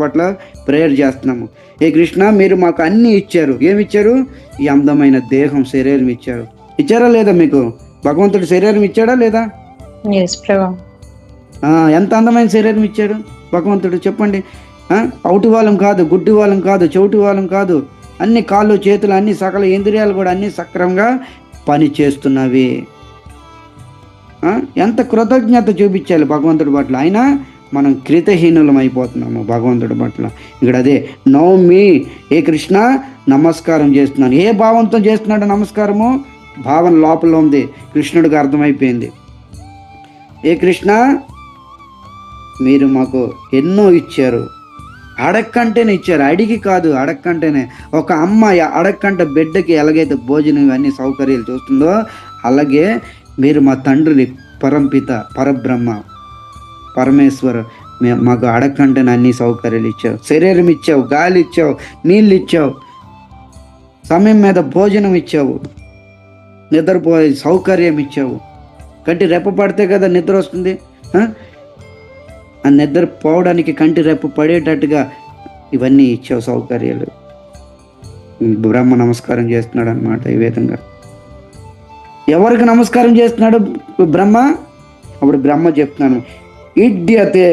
పట్ల ప్రేయర్ చేస్తున్నాము. ఏ కృష్ణ, మీరు మాకు అన్నీ ఇచ్చారు. ఏమి ఇచ్చారు? ఈ అందమైన దేహం, శరీరం ఇచ్చారు. ఇచ్చారా లేదా? మీకు భగవంతుడు శరీరం ఇచ్చాడా లేదా? ఎంత అందమైన శరీరం ఇచ్చాడు భగవంతుడు, చెప్పండి. అవుటి వాళ్ళం కాదు, గుడ్డి వాళ్ళం కాదు, చెవిటి వాళ్ళం కాదు. అన్ని కాళ్ళు, చేతులు, అన్ని సకల ఇంద్రియాలు కూడా అన్ని సక్రమంగా పని చేస్తున్నవి. ఎంత కృతజ్ఞత చూపించాలి భగవంతుడి పట్ల. అయినా మనం కృతహీనులం అయిపోతున్నాము భగవంతుడి పట్ల. ఇక్కడ అదే నవమి, ఏ కృష్ణ నమస్కారం చేస్తున్నాను. ఏ భావంతో చేస్తున్నాడు నమస్కారము? భావన లోపల ఉంది, కృష్ణుడికి అర్థమైపోయింది. ఏ కృష్ణ, మీరు మాకు ఎన్నో ఇచ్చారు. అడక్కంటేనే ఇచ్చారు, అడిగి కాదు, అడక్కంటేనే. ఒక అమ్మ అడక్కంట బిడ్డకి ఎలాగైతే భోజనం ఇవన్నీ సౌకర్యాలు చూస్తుందో, అలాగే మీరు మా తండ్రిని, పరంపిత, పరబ్రహ్మ, పరమేశ్వర, మాకు అడక్కంటేనే అన్ని సౌకర్యాలు ఇచ్చావు. శరీరం ఇచ్చావు, గాలి ఇచ్చావు, నీళ్ళు ఇచ్చావు, సమయం మీద భోజనం ఇచ్చావు, నిద్రపోయే సౌకర్యం ఇచ్చావు. కంటి రెప్ప పడితే కదా నిద్ర వస్తుంది. ఆ నిద్ర పోవడానికి కంటి రెప్ప పడేటట్టుగా ఇవన్నీ ఇచ్చావు సౌకర్యాలు. బ్రహ్మ నమస్కారం చేస్తున్నాడు అనమాట. ఈ విధంగా ఎవరికి నమస్కారం చేస్తున్నాడు బ్రహ్మ? అప్పుడు బ్రహ్మ చెప్తున్నాను, ఇడ్యతే